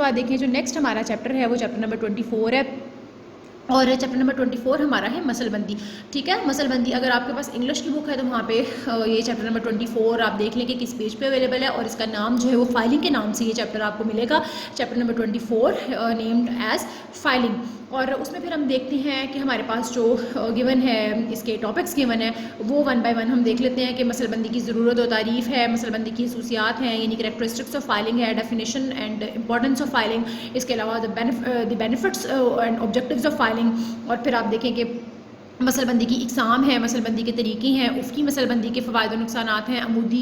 तो देखिए जो नेक्स्ट हमारा चैप्टर है वो चैप्टर नंबर 24 है और चैप्टर नंबर 24 हमारा है मसल बंदी। ठीक है, मसल बंदी अगर आपके पास इंग्लिश की बुक है तो वहाँ पे ये चैप्टर नंबर 24 आप देख लें कि किस पेज पे अवेलेबल है और इसका नाम जो है वो फाइलिंग के नाम से ये चैप्टर आपको मिलेगा, chapter number 24 named as filing. और उसमें फिर हम देखते हैं कि हमारे पास जो गिवन है इसके टॉपिक्स गिवन है वो वन बाय वन हम देख लेते हैं कि मसल बंदी की ज़रूरत और तारीफ़ है, मसल बंदी की खसूसियात हैं यानी कैरेक्टरिस्टिक्स ऑफ फाइलिंग है, definition and importance of filing, इसके अलावा the benefits and objectives of filing. और फिर आप देखें कि मसल बंदी की इकसाम है, मसल बंदी के तरीके हैं, उफ़की मसल बंदी के फ़वायद और नुकसानात हैं, अमूदी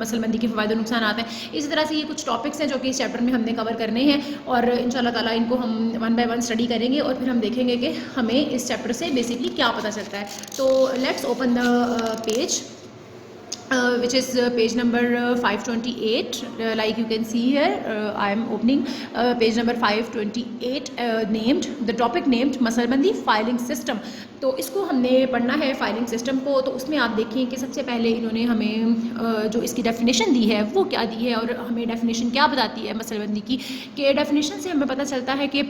मसल बंदी के फ़वायद और नुकसानात हैं। इसी तरह से ये कुछ टॉपिक्स हैं जो कि इस चैप्टर में हमने कवर करने हैं और इंशाल्लाह ताला इनको हम वन बाय वन स्टडी करेंगे और फिर हम देखेंगे कि हमें इस चैप्टर से बेसिकली क्या पता चलता है। तो let's open the page which is page number 528, like you can see here, I am opening page number 528, named the topic named muscle बंदी फाइलिंग सिस्टम। तो इसको हमने पढ़ना है फाइलिंग सिस्टम को। तो उसमें आप देखें कि सबसे पहले इन्होंने हमें जो इसकी डेफिनेशन दी है वो क्या दी है और हमें डेफिनेशन क्या बताती है मसल बंदी की, कि डेफिनेशन से हमें पता चलता है कि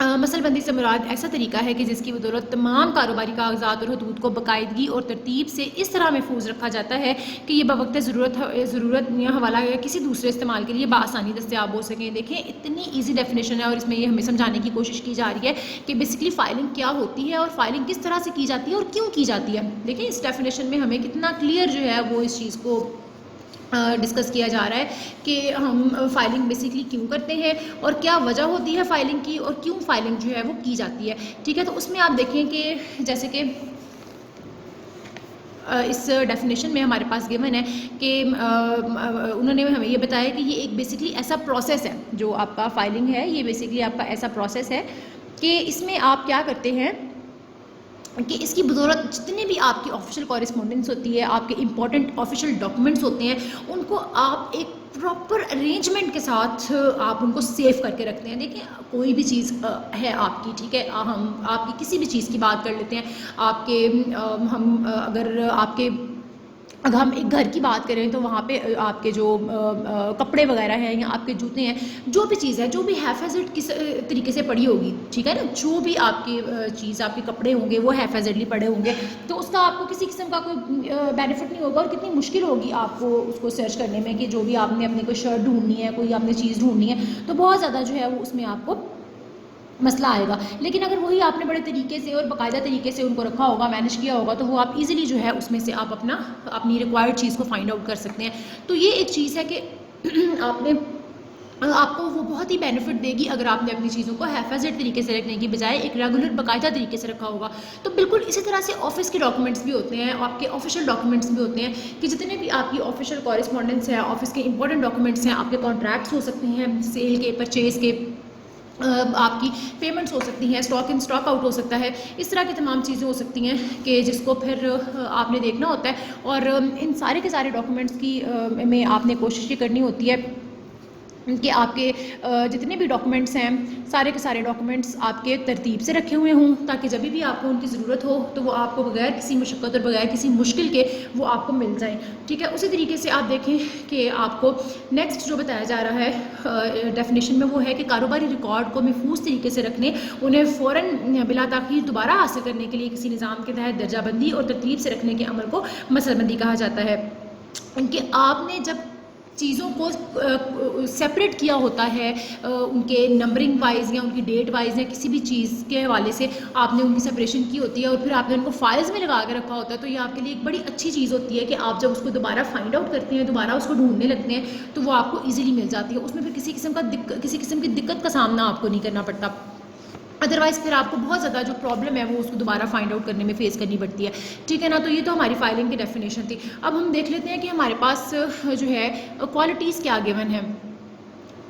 मसल बंदी से मुराद ऐसा तरीका है कि जिसकी बदौलत तमाम कारोबारी कागजात और हदूद को बाकायदगी और तरतीब से इस तरह महफूज रखा जाता है कि ये बवक्त ज़रूरत या हवाला या किसी दूसरे इस्तेमाल के लिए बआसानी दस्तयाब हो सकें। देखें इतनी ईजी डेफिनेशन है और इसमें ये हमें समझाने की कोशिश की जा रही है कि बेसिकली फ़ाइलिंग क्या होती है और फाइलिंग किस तरह से की जाती है और क्यों की जाती है। देखें इस डेफिनेशन में हमें कितना क्लियर जो है वो इस चीज़ को डिस्कस किया जा रहा है कि हम फाइलिंग बेसिकली क्यों करते हैं और क्या वजह होती है फ़ाइलिंग की और क्यों फ़ाइलिंग जो है वो की जाती है। ठीक है, तो उसमें आप देखें कि जैसे कि इस डेफिनेशन में हमारे पास गिवन है कि उन्होंने हमें ये बताया कि ये एक बेसिकली ऐसा प्रोसेस है, जो आपका फाइलिंग है ये बेसिकली आपका ऐसा प्रोसेस है कि इसमें आप क्या करते हैं कि इसकी बदौलत जितने भी आपकी ऑफिशियल कॉरेस्पॉन्डेंस होती है, आपके इंपॉर्टेंट ऑफिशियल डॉक्यूमेंट्स होते हैं, उनको आप एक प्रॉपर अरेंजमेंट के साथ आप उनको सेव करके रखते हैं। देखिए कोई भी चीज़ है आपकी, ठीक है, हम आपकी किसी भी चीज़ की बात कर लेते हैं, आपके अगर हम एक घर की बात करें तो वहाँ पे आपके जो कपड़े वगैरह हैं या आपके जूते हैं, जो भी चीज़ है, जो भी हैफाजत किस तरीके से पड़ी होगी, ठीक है ना, जो भी आपकी चीज़ आपके कपड़े होंगे वो हैफाजतली पड़े होंगे, तो उसका आपको किसी किस्म का कोई बेनिफिट नहीं होगा और कितनी मुश्किल होगी आपको उसको सर्च करने में कि जो भी आपने अपनी कोई शर्ट ढूंढनी है, कोई आपने चीज़ ढूंढनी है, तो बहुत ज़्यादा जो है वो उसमें आपको मसला आएगा। लेकिन अगर वही आपने बड़े तरीके से और बाकायदा तरीके से उनको रखा होगा, मैनेज किया होगा, तो वो आप इजीली जो है उसमें से आप अपनी रिक्वायर्ड चीज़ को फाइंड आउट कर सकते हैं। तो ये एक चीज़ है कि आपको वो बहुत ही बेनिफिट देगी अगर आपने अपनी चीज़ों को हैफाजत तरीके से रखने की बजाय एक रेगुलर बाकायदा तरीके से रखा होगा। तो बिल्कुल इसी तरह से ऑफिस के डॉक्यूमेंट्स भी होते हैं, आपके ऑफिशियल डॉक्यूमेंट्स भी होते हैं कि जितने भी आपकी ऑफिशियल कॉरेस्पॉन्डेंस है, ऑफिस के इंपॉर्टेंट डॉक्यूमेंट्स हैं, आपके कॉन्ट्रैक्ट्स हो सकते हैं, सेल के, परचेज़ के, आपकी पेमेंट्स हो सकती हैं, स्टॉक इन स्टॉक आउट हो सकता है, इस तरह की तमाम चीज़ें हो सकती हैं कि जिसको फिर आपने देखना होता है और इन सारे के सारे डॉक्यूमेंट्स की में आपने कोशिश ये करनी होती है कि आपके जितने भी डॉक्यूमेंट्स हैं सारे के सारे डॉक्यूमेंट्स आपके तरतीब से रखे हुए हों ताकि जब भी आपको उनकी ज़रूरत हो तो वो आपको बगैर किसी मुशक्क़त और बगैर किसी मुश्किल के वो आपको मिल जाएं। ठीक है, उसी तरीके से आप देखें कि आपको नेक्स्ट जो बताया जा रहा है डेफिनेशन में वो है कि कारोबारी रिकॉर्ड को महफूज तरीके से रखने, उन्हें फ़ौरन बिला ताख़ीर दोबारा हासिल करने के लिए किसी निज़ाम के तहत दर्जाबंदी और तरतीब से रखने के अमल को मसलबंदी कहा जाता है। उनके आपने जब चीज़ों को सेपरेट किया होता है उनके नंबरिंग वाइज या उनकी डेट वाइज या किसी भी चीज़ के हवाले से आपने उनकी सेपरेशन की होती है और फिर आपने उनको फाइल्स में लगा के रखा होता है, तो ये आपके लिए एक बड़ी अच्छी चीज़ होती है कि आप जब उसको दोबारा फाइंड आउट करते हैं, दोबारा उसको ढूंढने लगते हैं, तो वो आपको ईजिली मिल जाती है। उसमें फिर किसी किस्म की दिक्कत का सामना आपको नहीं करना पड़ता। अदरवाइज़ फिर आपको बहुत ज़्यादा जो प्रॉब्लम है वो उसको दोबारा फाइंड आउट करने में फेस करनी पड़ती है। ठीक है ना, तो ये तो हमारी फाइलिंग की डेफिनेशन थी। अब हम देख लेते हैं कि हमारे पास जो है क्वालिटीज़ क्या गिवन है,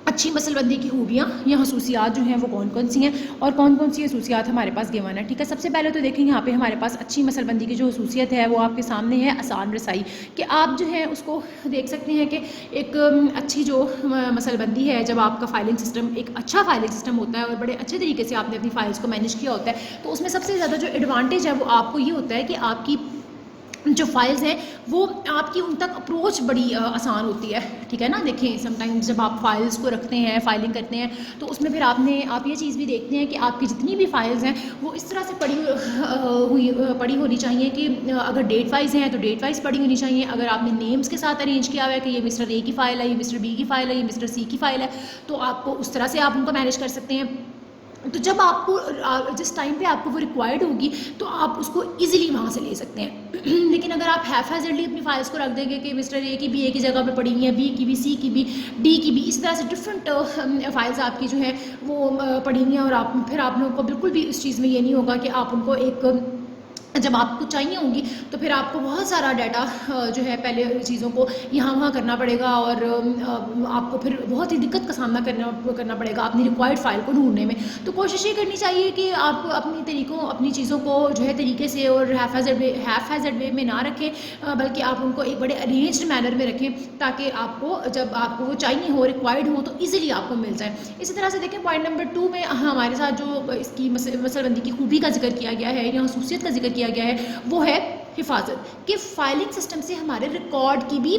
अच्छी मसलबंदी की खूबियाँ या खसूसियात जो हैं वो कौन कौन सी हैं और कौन कौन सी खसूसियात हमारे पास गिवन है। ठीक है, सबसे पहले तो देखें यहाँ पे हमारे पास अच्छी मसलबंदी की जो खसूसियत है वो आपके सामने है आसान रसाई, कि आप जो है उसको देख सकते हैं कि एक अच्छी जो मसलबंदी है, जब आपका फाइलिंग सिस्टम एक अच्छा फाइलिंग सिस्टम होता है और बड़े अच्छे तरीके से आपने अपनी फाइल्स को मैनेज किया होता है, तो उसमें सबसे ज़्यादा जो एडवांटेज है वो आपको ये होता है कि आपकी जो फाइल्स हैं वो आपकी उन तक अप्रोच बड़ी आसान होती है, ठीक है ना। देखें समटाइम्स जब आप फाइल्स को रखते हैं, फाइलिंग करते हैं, तो उसमें फिर आप ये चीज़ भी देखते हैं कि आपकी जितनी भी फाइल्स हैं वो इस तरह से पड़ी होनी चाहिए कि अगर डेट वाइज हैं तो डेट वाइज पड़ी होनी चाहिए। अगर आपने नेम्स के साथ अरेंज किया हुआ है कि ये मिस्टर ए की फ़ाइल है, ये मिस्टर बी की फ़ाइल है, ये मिस्टर सी की फ़ाइल है, तो आपको उस तरह से आप उनको मैनेज कर सकते हैं। तो जब आपको जिस टाइम पे आपको वो रिक्वायर्ड होगी तो आप उसको इजीली वहाँ से ले सकते हैं। लेकिन अगर आप हैफेजर्डली अपनी फाइल्स को रख देंगे कि मिस्टर ए की भी ए की जगह पे पड़ी हुई है, बी की भी, सी की भी, डी की भी, इस तरह से डिफरेंट फाइल्स आपकी जो है वो पड़ी हुई हैं, और फिर आप लोगों को बिल्कुल भी इस चीज़ में ये नहीं होगा कि आप उनको जब आपको चाहिए होंगी तो फिर आपको बहुत सारा डाटा जो है पहले चीज़ों को यहाँ वहाँ करना पड़ेगा, और आपको फिर बहुत ही दिक्कत का सामना करना पड़ेगा अपनी रिक्वायर्ड फ़ाइल को ढूंढने में। तो कोशिश ये करनी चाहिए कि आप अपनी चीज़ों को जो है तरीके से और हैफेजर्ड वे में ना रखें, बल्कि आप उनको एक बड़े अरेंज्ड मैनर में रखें, ताकि जब आपको वो चाहिए हो, रिक्वायर्ड हो, तो ईज़िली आपको मिल जाए। इसी तरह से देखें पॉइंट नंबर 2 में हमारे साथ जो इसकी मसलबंदी की खूबी का जिक्र किया गया है या खसूसियत का जिक्र किया गया है वो है हिफाजत, कि फाइलिंग सिस्टम से हमारे रिकॉर्ड की भी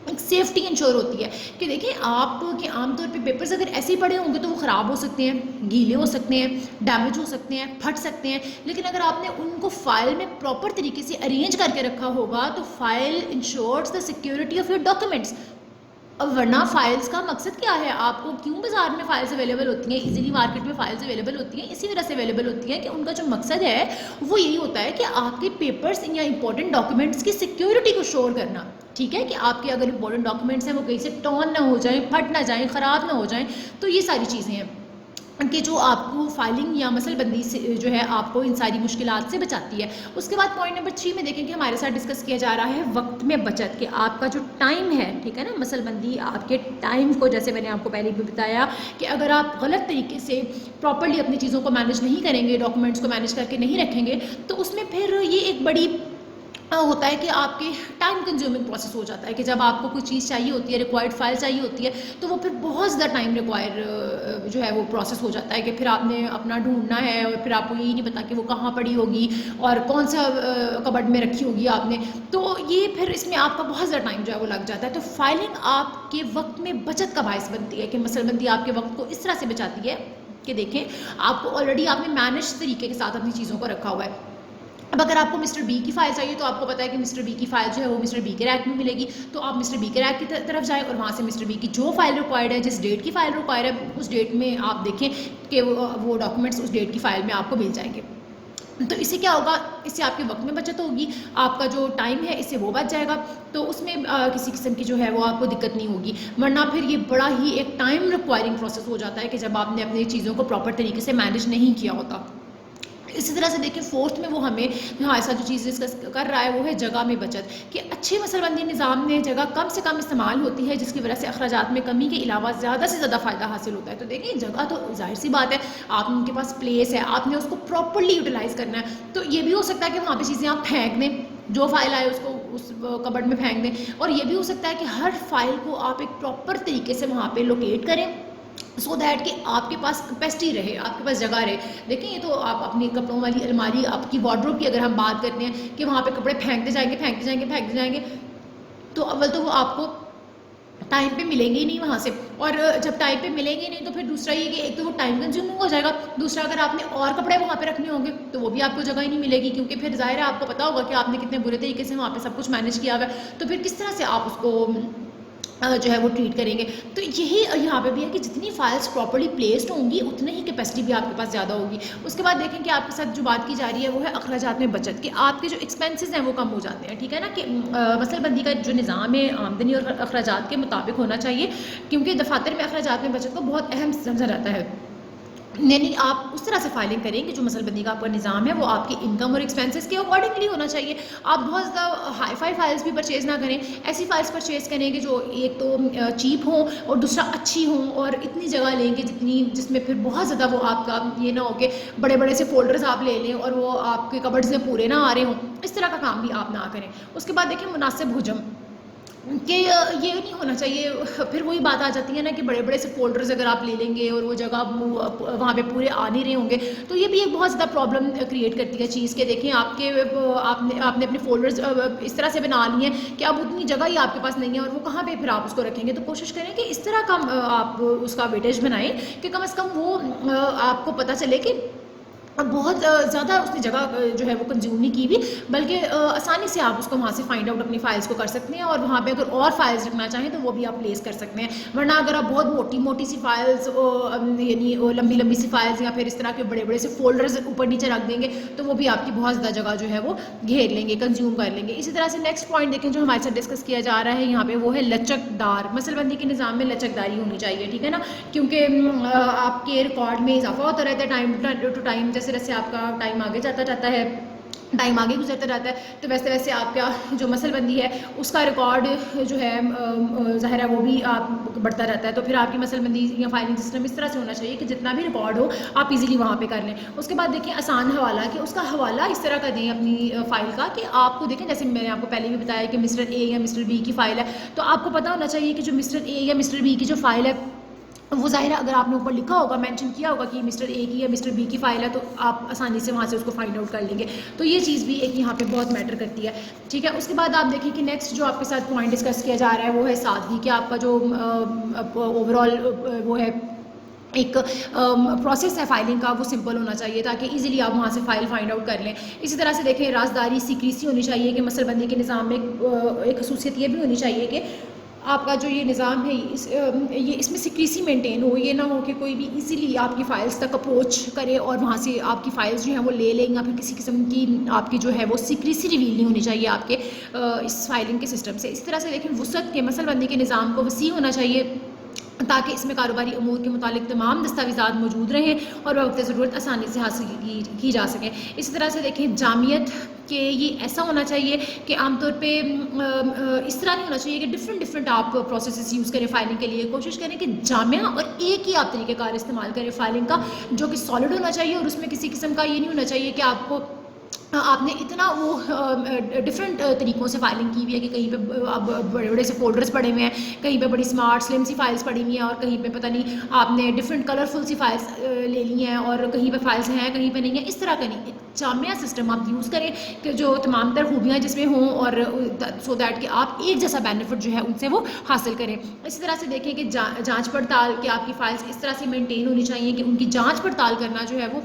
एक सेफ्टी इंश्योर होती है। कि देखिए आपके आमतौर पे पेपर्स अगर ऐसे ही पड़े होंगे तो वो ख़राब हो सकते हैं, गीले हो सकते हैं, डैमेज हो सकते हैं, फट सकते हैं, लेकिन अगर आपने उनको फाइल में प्रॉपर तरीके से अरेंज करके रखा होगा तो file ensures the security of your documents. अब वरना फाइल्स का मकसद क्या है, आपको क्यों बाज़ार में फाइल्स अवेलेबल होती हैं, इजीली मार्केट में फाइल्स अवेलेबल होती हैं, इसी वजह से अवेलेबल होती हैं कि उनका जो मकसद है वो यही होता है कि आपके पेपर्स या इंपॉर्टेंट डॉक्यूमेंट्स की सिक्योरिटी को श्योर करना, ठीक है। कि आपके अगर इंपॉर्टेंट डॉक्यूमेंट्स हैं वो कहीं से टॉर्न ना हो जाएं, फट ना जाएं, ख़राब ना हो जाएं, तो ये सारी चीज़ें हैं कि जो आपको फाइलिंग या मसलबंदी से जो है आपको इन सारी मुश्किलात से बचाती है। उसके बाद पॉइंट नंबर 3 में देखें कि हमारे साथ डिस्कस किया जा रहा है वक्त में बचत, कि आपका जो टाइम है, ठीक है ना, मसलबंदी आपके टाइम को, जैसे मैंने आपको पहले भी बताया कि अगर आप गलत तरीके से प्रॉपर्ली अपनी चीज़ों को मैनेज नहीं करेंगे, डॉक्यूमेंट्स को मैनेज करके नहीं रखेंगे, तो उसमें फिर ये एक बड़ी होता है कि आपके टाइम कंज्यूमिंग प्रोसेस हो जाता है कि जब आपको कोई चीज़ चाहिए होती है, रिक्वायर्ड फाइल चाहिए होती है, तो वो फिर बहुत ज़्यादा टाइम रिक्वायर जो है वो प्रोसेस हो जाता है कि फिर आपने अपना ढूंढना है और फिर आपको यही नहीं पता कि वो कहाँ पड़ी होगी और कौन सा कबर्ड में रखी होगी आपने, तो ये फिर इसमें आपका बहुत ज़्यादा टाइम जो है वो लग जाता है। तो फाइलिंग आपके वक्त में बचत का बायस बनती है कि मसलबंदी आपके वक्त को इस तरह से बचाती है कि देखें आपको ऑलरेडी आपने मैनेज तरीके के साथ अपनी चीज़ों को रखा हुआ है। अब अगर आपको मिस्टर बी की फ़ाइल चाहिए तो आपको पता है कि मिस्टर बी की फ़ाइल जो है वो मिस्टर बी के रैक में मिलेगी, तो आप मिस्टर बी के रैक की तरफ जाएं और वहाँ से मिस्टर बी की जो फाइल रिक्वायर्ड है, जिस डेट की फ़ाइल रिक्वायर्ड है, उस डेट में आप देखें कि वो डॉक्यूमेंट्स उस डेट की फ़ाइल में आपको मिल जाएंगे। तो इससे क्या होगा, इससे आपके वक्त में बचत होगी, आपका जो टाइम है इससे वो बच जाएगा, तो उसमें किसी किस्म की जो है वो आपको दिक्कत नहीं होगी। वरना फिर ये बड़ा ही एक टाइम रिक्वायरिंग प्रोसेस हो जाता है कि जब आपने अपनी चीज़ों को प्रॉपर तरीके से मैनेज नहीं किया होता। इसी तरह से देखिए 4th में वो हमें हमारे साथ जो चीज़ डिस्कस कर रहा है वो है जगह में बचत, कि अच्छे मसलबंदी निज़ाम में जगह कम से कम इस्तेमाल होती है, जिसकी वजह से अखराजात में कमी के अलावा ज़्यादा से ज़्यादा फ़ायदा हासिल होता है। तो देखिए जगह तो जाहिर सी बात है, आप उनके पास प्लेस है, आपने उसको प्रॉपरली यूटिलाइज़ करना है। तो ये भी हो सकता है कि वहाँ पर चीज़ें आप फेंक दें, जो फाइल आए उसको उस कबर्ड में फेंक दें, और ये भी हो सकता है कि हर फाइल को आप एक प्रॉपर तरीके से वहाँ पर लोकेट करें सो दैट कि आपके पास कैपेसिटी रहे, आपके पास जगह रहे। देखिए ये तो आप अपनी कपड़ों वाली अलमारी, आपकी वार्डरोब की अगर हम बात करते हैं कि वहाँ पे कपड़े फेंकते जाएंगे, तो अव्वल तो वो आपको टाइम पे मिलेंगे ही नहीं वहाँ से, और जब टाइम पे मिलेंगे नहीं तो फिर दूसरा ये कि एक तो वो टाइम कंज्यूमिंग हो जाएगा, दूसरा अगर आपने और कपड़े वहाँ पे रखने होंगे तो वो भी आपको जगह ही नहीं मिलेगी, क्योंकि फिर ज़ाहिर है आपको पता होगा कि आपने कितने बुरे तरीके से वहाँ पे सब कुछ मैनेज किया हुआ है, तो फिर किस तरह से आप उसको जो है वो ट्रीट करेंगे। तो यही यहाँ पे भी है कि जितनी फाइल्स प्रॉपर्ली प्लेस्ड होंगी उतनी ही कैपेसिटी भी आपके पास ज़्यादा होगी। उसके बाद देखें कि आपके साथ जो बात की जा रही है वो है अखराजात में बचत, कि आपके जो एक्सपेंसेस हैं वो कम हो जाते हैं, ठीक है ना, कि मसलबंदी का जो निज़ाम है आमदनी और अखराजात के मुताबिक होना चाहिए, क्योंकि दफातर में अखराजात में बचत को बहुत अहम समझा जाता है। नहीं, आप उस तरह से फाइलिंग करें कि जो मसलबंदी का आपका निज़ाम है वो आपकी इनकम और एक्सपेंसेस के अकॉर्डिंगली होना चाहिए। आप बहुत ज़्यादा हाई फाई फाइल्स भी परचेज़ ना करें, ऐसी फाइल्स परचेज़ करें कि जो एक तो चीप हों और दूसरा अच्छी हों और इतनी जगह लेंगे जिसमें फिर बहुत ज़्यादा वो आपका ये ना हो कि बड़े बड़े से फोल्डर्स आप ले लें और वो आपके कबर्ड्स में पूरे ना आ रहे हों, इस तरह का काम भी आप ना करें। उसके बाद देखें मुनासिब हजम, कि ये नहीं होना चाहिए। फिर वही बात आ जाती है ना कि बड़े बड़े से फोल्डर्स अगर आप ले लेंगे और वो जगह वहाँ पे पूरे आ नहीं रहे होंगे, तो ये भी एक बहुत ज़्यादा प्रॉब्लम क्रिएट करती है चीज़ के। देखें आपके आपने अपने फोल्डर्स इस तरह से बना लिए हैं कि अब उतनी जगह ही आपके पास नहीं है, और वो कहाँ पे फिर आप उसको रखेंगे। तो कोशिश करें कि इस तरह का आप उसका वेटेज बनाएं कि कम से कम वो आपको पता चले कि बहुत ज़्यादा उसने जगह जो है वो कंज्यूम नहीं की भी, बल्कि आसानी से आप उसको वहाँ से फाइंड आउट अपनी फाइल्स को कर सकते हैं, और वहाँ पे अगर और फाइल्स रखना चाहें तो वो भी आप प्लेस कर सकते हैं। वरना अगर आप बहुत मोटी मोटी सी फाइल्स यानी लंबी लंबी सी फाइल्स या फिर इस तरह के बड़े बड़े से फोल्डर्स ऊपर नीचे रख देंगे तो वो भी आपकी बहुत ज़्यादा जगह जो है वो घेर लेंगे, कंज्यूम कर लेंगे। इसी तरह से नेक्स्ट पॉइंट देखें जो हमारे साथ डिस्कस किया जा रहा है यहाँ पे, वो है लचकदार। मसलबंदी के निज़ाम में लचकदारी होनी चाहिए, ठीक है ना, क्योंकि आपके रिकॉर्ड में इजाफा होता रहता है टाइम टू टाइम। जैसे जैसे आपका टाइम आगे जाता है, टाइम आगे गुजरता रहता है, तो वैसे वैसे आपका जो मसलबंदी है उसका रिकॉर्ड जो है ज़ाहिर है वो भी आप बढ़ता रहता है। तो फिर आपकी मसलबंदी या फाइलिंग सिस्टम इस तरह से होना चाहिए कि जितना भी रिकॉर्ड हो आप इजीली वहाँ पे कर लें। उसके बाद देखें आसान हवाला, कि उसका हवाला इस तरह का दें अपनी फ़ाइल का कि आपको देखें, जैसे मैंने आपको पहले भी बताया कि मिस्टर ए या मिस्टर बी की फ़ाइल है, तो आपको पता होना चाहिए कि जो मिस्टर ए या मिस्टर बी की जो फ़ाइल है वो ज़ाहिर है अगर आपने ऊपर लिखा होगा, मेंशन किया होगा कि मिस्टर ए की या मिस्टर बी की फ़ाइल है, तो आप आसानी से वहाँ से उसको फाइंड आउट कर लेंगे। तो ये चीज़ भी एक यहाँ पे बहुत मैटर करती है, ठीक है। उसके बाद आप देखें कि नेक्स्ट जो आपके साथ पॉइंट डिस्कस किया जा रहा है वो है सादगी, कि आपका जो ओवरऑल वो है एक प्रोसेस है फाइलिंग का, वो सिंपल होना चाहिए ताकि इजीली आप वहाँ से फ़ाइल फाइंड आउट कर लें। इसी तरह से देखें राजदारी, सीक्रेसी होनी चाहिए, कि मसलबंदी के निज़ाम में एक खसूसियत ये भी होनी चाहिए कि आपका जो ये निज़ाम है ये इसमें सीक्रेसी मेंटेन हो। ये ना हो कि कोई भी इजीली आपकी फ़ाइल्स तक अप्रोच करे और वहाँ से आपकी फ़ाइल्स जो हैं वो ले लें, या फिर किसी किस्म की आपकी जो है वो सीक्रेसी रिवील नहीं होनी चाहिए आपके इस फाइलिंग के सिस्टम से। इस तरह से देखें वुसअत के मसलबंदी के निज़ाम को वसी होना चाहिए ताकि इसमें कारोबारी अमूर के मुतालिक तमाम दस्तावेज़ात मौजूद रहें और वक्त ज़रूरत आसानी से हासिल की जा सकें। इसी तरह से देखें जामियत, कि ये ऐसा होना चाहिए कि आमतौर पे इस तरह नहीं होना चाहिए कि डिफरेंट आप प्रोसेसेस यूज़ करें फाइलिंग के लिए। कोशिश करें कि जामिया और एक ही आप तरीक़ेकार इस्तेमाल करें फाइलिंग का, जो कि सॉलिड होना चाहिए, और उसमें किसी किस्म का ये नहीं होना चाहिए कि आपने इतना वो डिफरेंट तरीक़ों से फाइलिंग की हुई है कि कहीं पे अब बड़े बड़े से फोल्डर्स पड़े हुए हैं, कहीं पे बड़ी स्मार्ट स्लिम सी फाइल्स पड़ी हुई हैं, और कहीं पे पता नहीं आपने डिफरेंट कलरफुल सी फाइल्स ले ली हैं, और कहीं पे फाइल्स हैं कहीं पे नहीं है। इस तरह का नहीं, जामिया सिस्टम आप यूज़ करें कि जो तमाम तर खूबियाँ जिसमें हों, और सो दैट कि आप एक जैसा बेनिफिट जो है उनसे वो हासिल करें। इसी तरह से देखें कि जाँच पड़ताल, कि आपकी फाइल्स इस तरह से मेनटेन होनी चाहिए कि उनकी जाँच पड़ताल करना जो है वो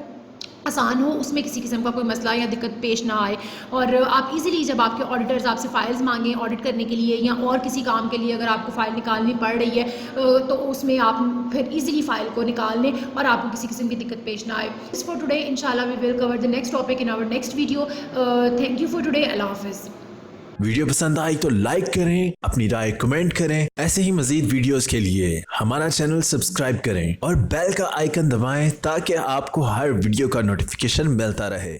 आसान हो, उसमें किसी किस्म का कोई मसला या दिक्कत पेश ना आए, और आप इजीली जब आपके ऑडिटर्स आपसे फाइल्स मांगें ऑडिट करने के लिए या और किसी काम के लिए, अगर आपको फ़ाइल निकालनी पड़ रही है तो उसमें आप फिर इजीली फ़ाइल को निकाल लें और आपको किसी किस्म की दिक्कत पेश ना आए। इस फॉर टुडे इंशाल्लाह we will cover the next topic in our next video. Thank you for today. अल्लाह हाफिज़। वीडियो पसंद आई तो लाइक करें, अपनी राय कमेंट करें। ऐसे ही मजीद वीडियोस के लिए हमारा चैनल सब्सक्राइब करें और बेल का आइकन दबाएं ताकि आपको हर वीडियो का नोटिफिकेशन मिलता रहे।